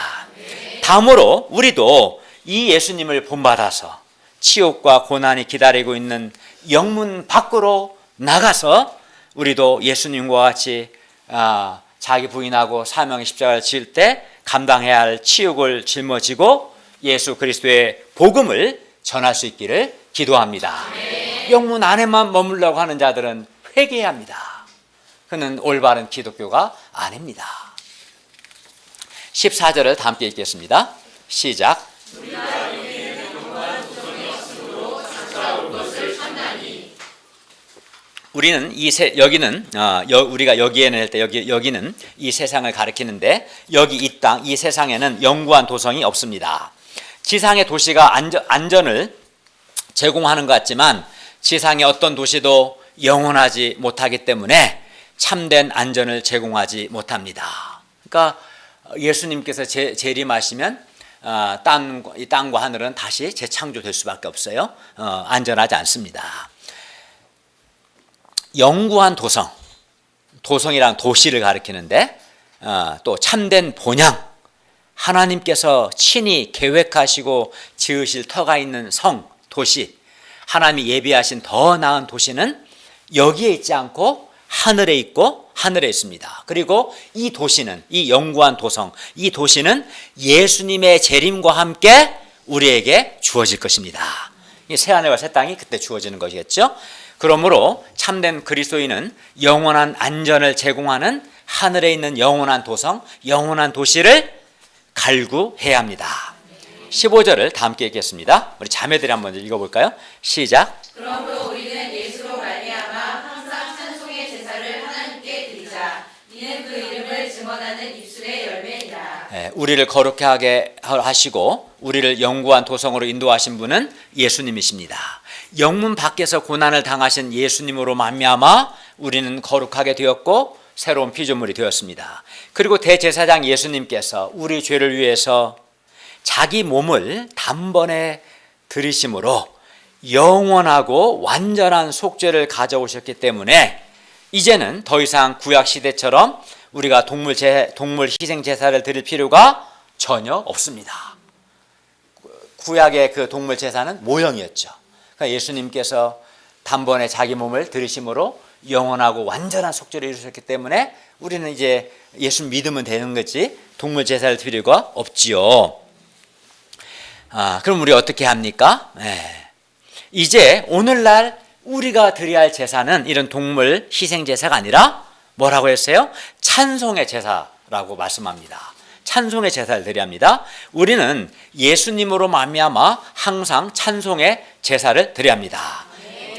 다음으로 우리도 이 예수님을 본받아서 치욕과 고난이 기다리고 있는 영문 밖으로 나가서 우리도 예수님과 같이 자기 부인하고 사명의 십자가를 지을 때 감당해야 할 치욕을 짊어지고 예수 그리스도의 복음을 전할 수 있기를 기도합니다. 영문 안에만 머물려고 하는 자들은 회개해야 합니다. 그는 올바른 기독교가 아닙니다. 14절을 다 함께 읽겠습니다. 시작. 우리는 여기는 우리가 여기에는 할 때 여기는 이 세상을 가리키는데 여기 이 땅, 이 세상에는 영구한 도성이 없습니다. 지상의 도시가 안전을 제공하는 것 같지만 지상의 어떤 도시도 영원하지 못하기 때문에 참된 안전을 제공하지 못합니다. 그러니까 예수님께서 재림하시면 이 땅과 하늘은 다시 재창조될 수밖에 없어요. 안전하지 않습니다. 영구한 도성이란 도시를 가리키는데 또 참된 본향, 하나님께서 친히 계획하시고 지으실 터가 있는 성, 도시, 하나님이 예비하신 더 나은 도시는 여기에 있지 않고 하늘에 있고 하늘에 있습니다. 그리고 이 도시는, 이 영구한 도성, 이 도시는 예수님의 재림과 함께 우리에게 주어질 것입니다. 이 새하늘과 새 땅이 그때 주어지는 것이겠죠. 그러므로 참된 그리스도인은 영원한 안전을 제공하는 하늘에 있는 영원한 도성, 영원한 도시를 갈구해야 합니다. 15절을 다 함께 읽겠습니다. 우리 자매들이 한번 읽어볼까요? 시작. 그러므로 우리는 예수로 말미암아 항상 찬송의 제사를 하나님께 드리자. 이는 그 이름을 증언하는 입술의 열매니라. 우리를 거룩하게 하시고 우리를 영구한 도성으로 인도하신 분은 예수님이십니다. 영문 밖에서 고난을 당하신 예수님으로 말미암아 우리는 거룩하게 되었고 새로운 피조물이 되었습니다. 그리고 대제사장 예수님께서 우리 죄를 위해서 자기 몸을 단번에 들이심으로 영원하고 완전한 속죄를 가져오셨기 때문에 이제는 더 이상 구약 시대처럼 우리가 동물 희생 제사를 드릴 필요가 전혀 없습니다. 구약의 그 동물 제사는 모형이었죠. 그러니까 예수님께서 단번에 자기 몸을 들이심으로 영원하고 완전한 속죄를 이루셨기 때문에 우리는 이제 예수 믿으면 되는 거지 동물 제사를 드릴 필요가 없지요. 그럼 우리 어떻게 합니까? 이제 오늘날 우리가 드려야 할 제사는 이런 동물 희생 제사가 아니라 뭐라고 했어요? 찬송의 제사라고 말씀합니다. 찬송의 제사를 드려야 합니다. 우리는 예수님으로 말미암아 항상 찬송의 제사를 드려야 합니다.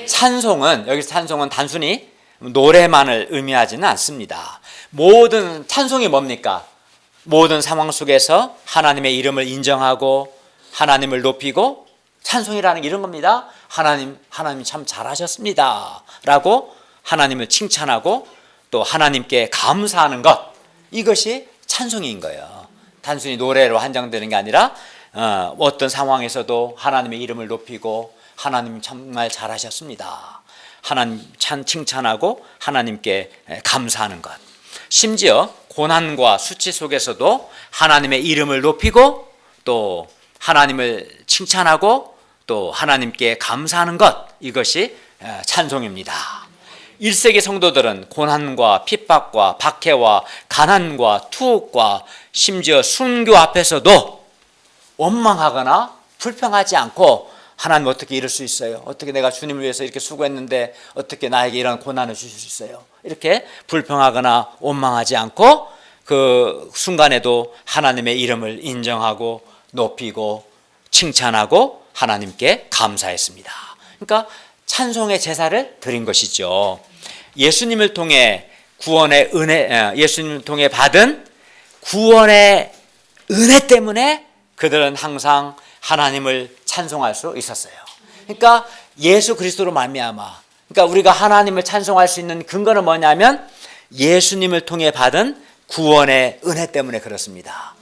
찬송은, 여기서 찬송은 단순히 노래만을 의미하지는 않습니다. 모든 찬송이 뭡니까? 모든 상황 속에서 하나님의 이름을 인정하고 하나님을 높이고 찬송이라는 게 이런 겁니다. 하나님 참 잘하셨습니다 라고 하나님을 칭찬하고 또 하나님께 감사하는 것, 이것이 찬송인 거예요. 단순히 노래로 한정되는 게 아니라 어떤 상황에서도 하나님의 이름을 높이고 하나님 정말 잘하셨습니다, 하나님 칭찬하고 하나님께 감사하는 것, 심지어 고난과 수치 속에서도 하나님의 이름을 높이고 또 하나님을 칭찬하고 또 하나님께 감사하는 것, 이것이 찬송입니다. 1세기 성도들은 고난과 핍박과 박해와 가난과 투옥과 심지어 순교 앞에서도 원망하거나 불평하지 않고 하나님 어떻게 이럴 수 있어요? 어떻게 내가 주님을 위해서 이렇게 수고했는데 어떻게 나에게 이런 고난을 주실 수 있어요? 이렇게 불평하거나 원망하지 않고 그 순간에도 하나님의 이름을 인정하고 높이고 칭찬하고 하나님께 감사했습니다. 그러니까 찬송의 제사를 드린 것이죠. 예수님을 통해 구원의 은혜, 예수님을 통해 받은 구원의 은혜 때문에 그들은 항상 하나님을 찬송할 수 있었어요. 그러니까 예수 그리스도로 말미암아, 그러니까 우리가 하나님을 찬송할 수 있는 근거는 뭐냐면 예수님을 통해 받은 구원의 은혜 때문에 그렇습니다.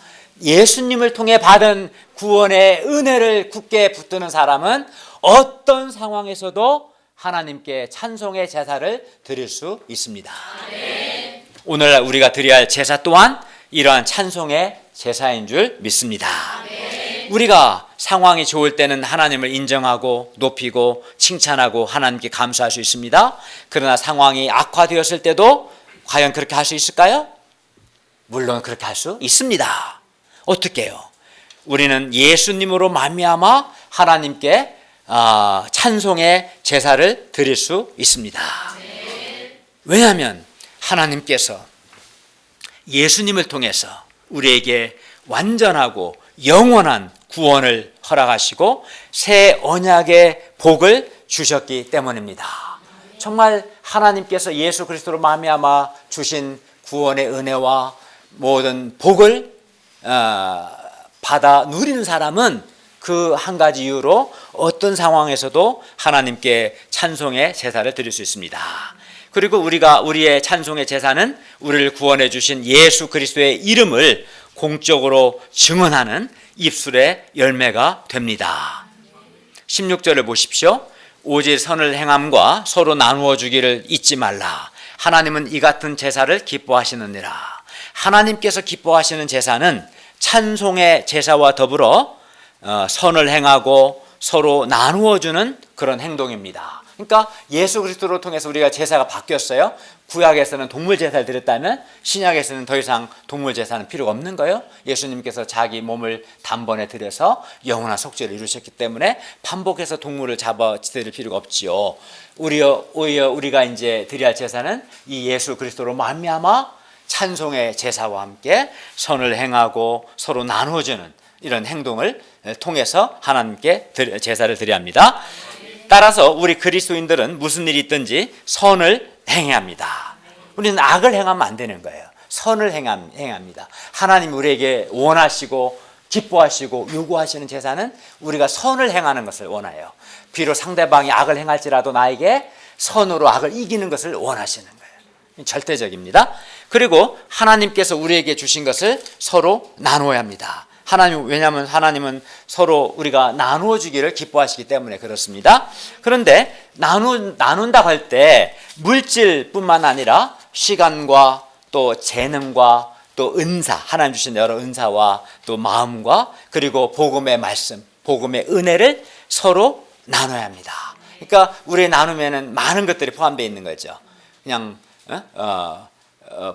예수님을 통해 받은 구원의 은혜를 굳게 붙드는 사람은 어떤 상황에서도 하나님께 찬송의 제사를 드릴 수 있습니다. 아멘. 오늘 우리가 드려야 할 제사 또한 이러한 찬송의 제사인 줄 믿습니다. 아멘. 우리가 상황이 좋을 때는 하나님을 인정하고 높이고 칭찬하고 하나님께 감사할 수 있습니다. 그러나 상황이 악화되었을 때도 과연 그렇게 할 수 있을까요? 물론 그렇게 할 수 있습니다. 어떻게 해요? 우리는 예수님으로 말미암아 하나님께 찬송의 제사를 드릴 수 있습니다. 왜냐하면 하나님께서 예수님을 통해서 우리에게 완전하고 영원한 구원을 허락하시고 새 언약의 복을 주셨기 때문입니다. 정말 하나님께서 예수 그리스도로 말미암아 주신 구원의 은혜와 모든 복을 받아 누리는 사람은 그 한 가지 이유로 어떤 상황에서도 하나님께 찬송의 제사를 드릴 수 있습니다. 그리고 우리의 찬송의 제사는 우리를 구원해 주신 예수 그리스도의 이름을 공적으로 증언하는 입술의 열매가 됩니다. 16절을 보십시오. 오직 선을 행함과 서로 나누어 주기를 잊지 말라. 하나님은 이 같은 제사를 기뻐하시느니라. 하나님께서 기뻐하시는 제사는 찬송의 제사와 더불어 선을 행하고 서로 나누어 주는 그런 행동입니다. 그러니까 예수 그리스도를 통해서 우리가 제사가 바뀌었어요. 구약에서는 동물 제사를 드렸다면 신약에서는 더 이상 동물 제사는 필요가 없는 거예요. 예수님께서 자기 몸을 단번에 드려서 영원한 속죄를 이루셨기 때문에 반복해서 동물을 잡아 드릴 필요가 없지요. 오히려 우리가 이제 드려야 할 제사는 이 예수 그리스도로 말미암아 찬송의 제사와 함께 선을 행하고 서로 나누어주는 이런 행동을 통해서 하나님께 제사를 드려야 합니다. 따라서 우리 그리스도인들은 무슨 일이 있든지 선을 행해야 합니다. 우리는 악을 행하면 안 되는 거예요. 선을 행합니다. 하나님 우리에게 원하시고 기뻐하시고 요구하시는 제사는 우리가 선을 행하는 것을 원해요. 비록 상대방이 악을 행할지라도 나에게 선으로 악을 이기는 것을 원하시는 거예요. 절대적입니다. 그리고 하나님께서 우리에게 주신 것을 서로 나누어야 합니다. 왜냐하면 하나님은 서로 우리가 나누어 주기를 기뻐하시기 때문에 그렇습니다. 그런데 나눈다고 할 때 물질뿐만 아니라 시간과 또 재능과 또 은사, 하나님 주신 여러 은사와 또 마음과 그리고 복음의 말씀, 복음의 은혜를 서로 나눠야 합니다. 그러니까 우리 나누면은 많은 것들이 포함되어 있는 거죠. 그냥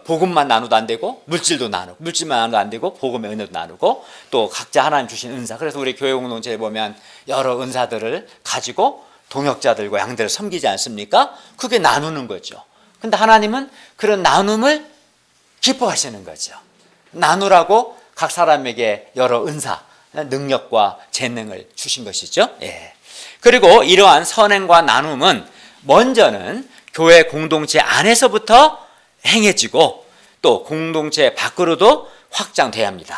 복음만 나눠도 안 되고 물질만 나눠도 안 되고 복음의 은혜도 나누고 또 각자 하나님 주신 은사. 그래서 우리 교회 공동체에 보면 여러 은사들을 가지고 동역자들과 양들을 섬기지 않습니까? 그게 나누는 거죠. 근데 하나님은 그런 나눔을 기뻐하시는 거죠. 나누라고 각 사람에게 여러 은사, 능력과 재능을 주신 것이죠. 예. 그리고 이러한 선행과 나눔은 먼저는 교회 공동체 안에서부터 행해지고 또 공동체 밖으로도 확장돼야 합니다.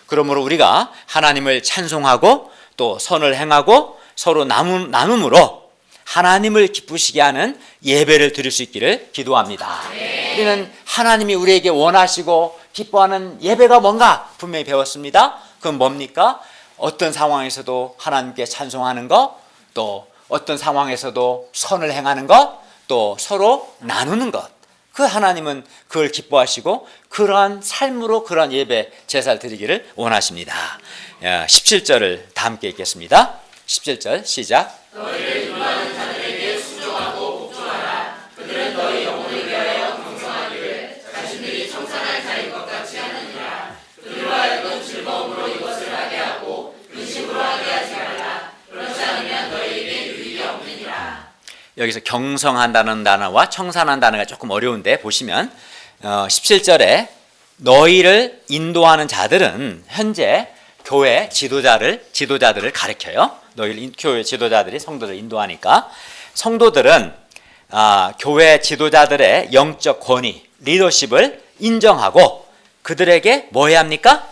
그러므로 우리가 하나님을 찬송하고 또 선을 행하고 서로 나눔으로 하나님을 기쁘시게 하는 예배를 드릴 수 있기를 기도합니다. 우리는 하나님이 우리에게 원하시고 기뻐하는 예배가 뭔가 분명히 배웠습니다. 그건 뭡니까? 어떤 상황에서도 하나님께 찬송하는 것, 또 어떤 상황에서도 선을 행하는 것, 또 서로 나누는 것. 그 하나님은 그걸 기뻐하시고 그러한 삶으로 그러한 예배 제사를 드리기를 원하십니다. 17절을 다 함께 읽겠습니다. 17절 시작. 너희를 율하는 자들에게 순종하고 복종하라. 그들은 여기서 경성한다는 단어와 청산한 단어가 조금 어려운데 보시면 17절에 너희를 인도하는 자들은 현재 교회 지도자들을 가리켜요. 교회 지도자들이 성도들을 인도하니까 성도들은 교회 지도자들의 영적 권위, 리더십을 인정하고 그들에게 뭐 해야 합니까?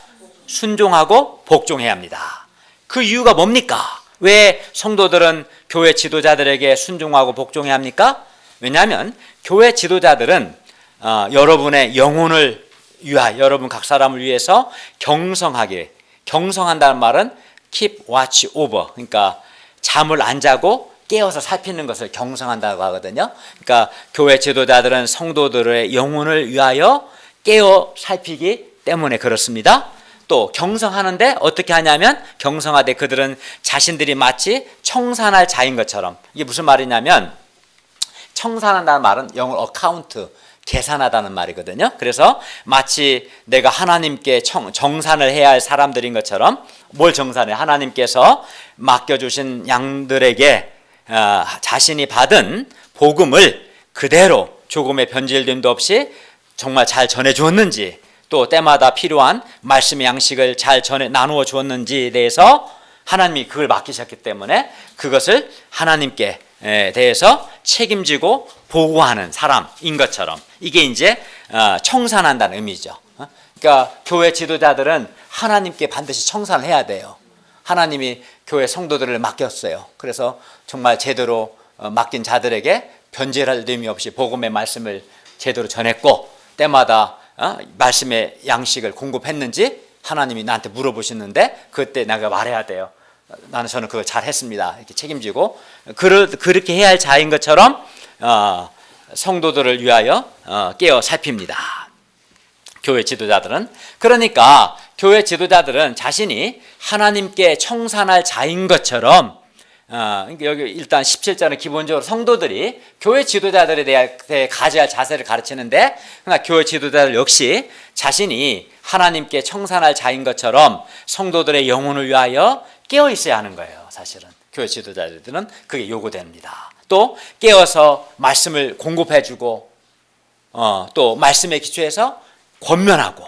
순종하고 복종해야 합니다. 그 이유가 뭡니까? 왜 성도들은 교회 지도자들에게 순종하고 복종해야 합니까? 왜냐하면 교회 지도자들은 여러분의 영혼을 위하여, 여러분 각 사람을 위해서 경성한다는 말은 keep watch over, 그러니까 잠을 안 자고 깨어서 살피는 것을 경성한다고 하거든요. 그러니까 교회 지도자들은 성도들의 영혼을 위하여 깨어 살피기 때문에 그렇습니다. 또 경성하는데 어떻게 하냐면 경성하되 그들은 자신들이 마치 청산할 자인 것처럼, 이게 무슨 말이냐면 청산한다는 말은 영어로 어카운트, 계산하다는 말이거든요. 그래서 마치 내가 하나님께 정산을 해야 할 사람들인 것처럼, 뭘 정산해? 하나님께서 맡겨주신 양들에게 자신이 받은 복음을 그대로 조금의 변질됨도 없이 정말 잘 전해주었는지, 또 때마다 필요한 말씀의 양식을 잘 나누어 주었는지에 대해서 하나님이 그걸 맡기셨기 때문에 그것을 하나님께 대해서 책임지고 보고하는 사람인 것처럼, 이게 이제 청산한다는 의미죠. 그러니까 교회 지도자들은 하나님께 반드시 청산을 해야 돼요. 하나님이 교회 성도들을 맡겼어요. 그래서 정말 제대로 맡긴 자들에게 변질할 됨이 없이 복음의 말씀을 제대로 전했고, 때마다 말씀의 양식을 공급했는지 하나님이 나한테 물어보시는데 그때 내가 말해야 돼요. 저는 그걸 잘 했습니다. 이렇게 책임지고 그렇게 해야 할 자인 것처럼 성도들을 위하여 깨어 살핍니다. 교회 지도자들은. 그러니까 교회 지도자들은 자신이 하나님께 청산할 자인 것처럼, 여기 일단 17절은 기본적으로 성도들이 교회 지도자들에 대해 가져야 할 자세를 가르치는데, 그러나 교회 지도자들 역시 자신이 하나님께 청산할 자인 것처럼 성도들의 영혼을 위하여 깨어 있어야 하는 거예요. 사실은 교회 지도자들은 그게 요구됩니다. 또 깨어서 말씀을 공급해주고, 또 말씀에 기초해서 권면하고,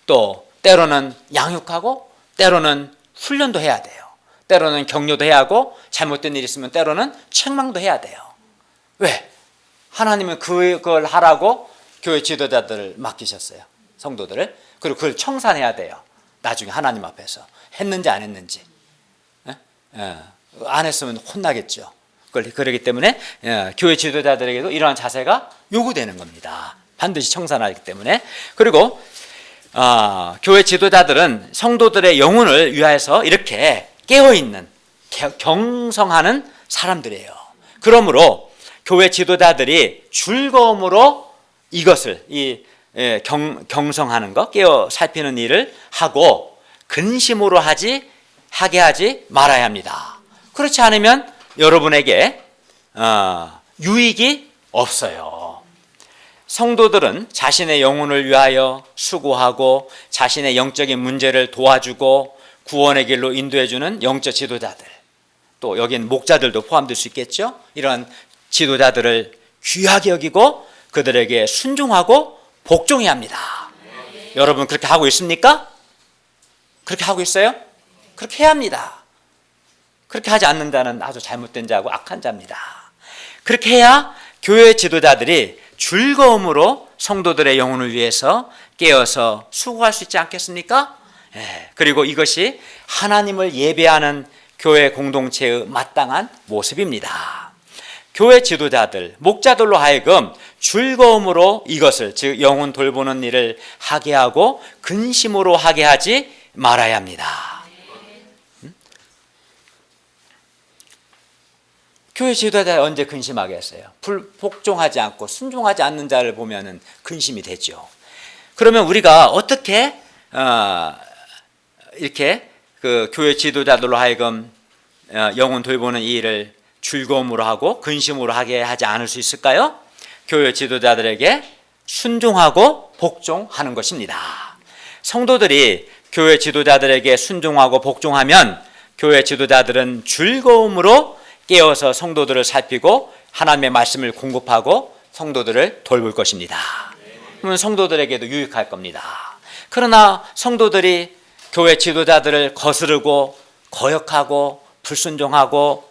또 때로는 양육하고, 때로는 훈련도 해야 돼요. 때로는 격려도 해야 하고, 잘못된 일이 있으면 때로는 책망도 해야 돼요. 왜? 하나님은 그걸 하라고 교회 지도자들을 맡기셨어요. 성도들을. 그리고 그걸 청산해야 돼요. 나중에 하나님 앞에서 했는지 안 했는지. 안 했으면 혼나겠죠. 그렇기 때문에 교회 지도자들에게도 이러한 자세가 요구되는 겁니다. 반드시 청산하기 때문에. 그리고 교회 지도자들은 성도들의 영혼을 위하여서 이렇게 깨어있는, 경성하는 사람들이에요. 그러므로 교회 지도자들이 즐거움으로 이것을, 경성하는 것, 깨어 살피는 일을 하고 근심으로 하게 하지 말아야 합니다. 그렇지 않으면 여러분에게 유익이 없어요. 성도들은 자신의 영혼을 위하여 수고하고 자신의 영적인 문제를 도와주고 구원의 길로 인도해주는 영적 지도자들, 또 여긴 목자들도 포함될 수 있겠죠. 이런 지도자들을 귀하게 여기고 그들에게 순종하고 복종해야 합니다. 여러분 그렇게 하고 있습니까? 그렇게 하고 있어요? 그렇게 해야 합니다. 그렇게 하지 않는 자는 아주 잘못된 자고 악한 자입니다. 그렇게 해야 교회 지도자들이 즐거움으로 성도들의 영혼을 위해서 깨어서 수고할 수 있지 않겠습니까? 그리고 이것이 하나님을 예배하는 교회 공동체의 마땅한 모습입니다. 교회 지도자들, 목자들로 하여금 즐거움으로 이것을, 즉 영혼 돌보는 일을 하게 하고 근심으로 하게 하지 말아야 합니다. 교회 지도자가 언제 근심하겠어요? 복종하지 않고 순종하지 않는 자를 보면은 근심이 되죠. 그러면 우리가 어떻게 이렇게 그 교회 지도자들로 하여금 영혼 돌보는 이 일을 즐거움으로 하고 근심으로 하게 하지 않을 수 있을까요? 교회 지도자들에게 순종하고 복종하는 것입니다. 성도들이 교회 지도자들에게 순종하고 복종하면 교회 지도자들은 즐거움으로 깨어서 성도들을 살피고 하나님의 말씀을 공급하고 성도들을 돌볼 것입니다. 그러면 성도들에게도 유익할 겁니다. 그러나 성도들이 교회 지도자들을 거스르고 거역하고 불순종하고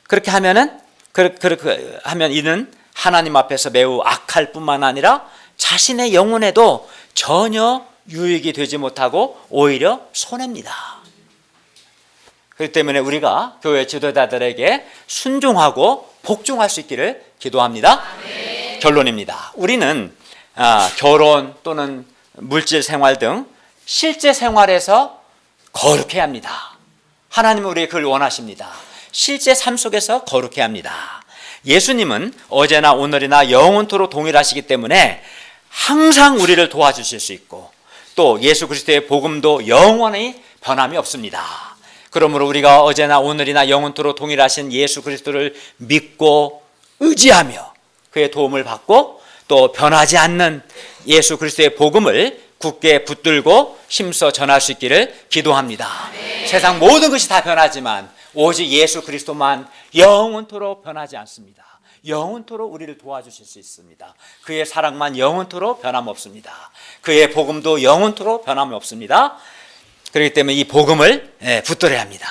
그렇게 하면은 그렇게 하면 이는 하나님 앞에서 매우 악할 뿐만 아니라 자신의 영혼에도 전혀 유익이 되지 못하고 오히려 손해입니다. 그렇기 때문에 우리가 교회 지도자들에게 순종하고 복종할 수 있기를 기도합니다. 결론입니다. 우리는 결혼 또는 물질 생활 등 실제 생활에서 거룩해야 합니다. 하나님은 우리의 그걸 원하십니다. 실제 삶 속에서 거룩해야 합니다. 예수님은 어제나 오늘이나 영원토록 동일하시기 때문에 항상 우리를 도와주실 수 있고 또 예수 그리스도의 복음도 영원히 변함이 없습니다. 그러므로 우리가 어제나 오늘이나 영원토록 동일하신 예수 그리스도를 믿고 의지하며 그의 도움을 받고 또 변하지 않는 예수 그리스도의 복음을 굳게 붙들고 힘써 전할 수 있기를 기도합니다. 세상 모든 것이 다 변하지만 오직 예수 그리스도만 영원토록 변하지 않습니다. 영원토록 우리를 도와주실 수 있습니다. 그의 사랑만 영원토록 변함없습니다. 그의 복음도 영원토록 변함없습니다. 그렇기 때문에 이 복음을 붙들어야 합니다.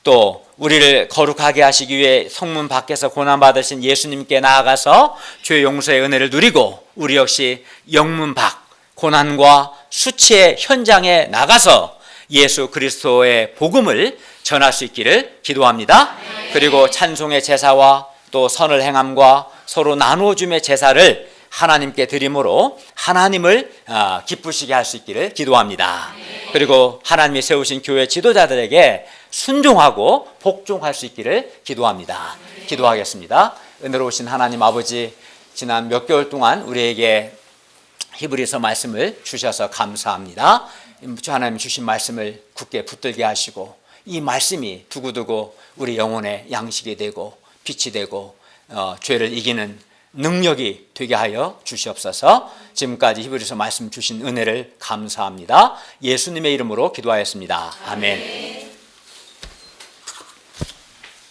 또 우리를 거룩하게 하시기 위해 성문 밖에서 고난받으신 예수님께 나아가서 죄 용서의 은혜를 누리고 우리 역시 영문 밖 고난과 수치의 현장에 나가서 예수 그리스도의 복음을 전할 수 있기를 기도합니다. 그리고 찬송의 제사와 또 선을 행함과 서로 나누어줌의 제사를 하나님께 드림으로 하나님을 기쁘시게 할 수 있기를 기도합니다. 그리고 하나님이 세우신 교회 지도자들에게 순종하고 복종할 수 있기를 기도합니다. 기도하겠습니다. 은혜로우신 하나님 아버지, 지난 몇 개월 동안 우리에게 히브리서 말씀을 주셔서 감사합니다. 하나님 주신 말씀을 굳게 붙들게 하시고 이 말씀이 두고두고 우리 영혼의 양식이 되고 빛이 되고 죄를 이기는 능력이 되게 하여 주시옵소서. 지금까지 히브리서 말씀 주신 은혜를 감사합니다. 예수님의 이름으로 기도하였습니다. 아멘.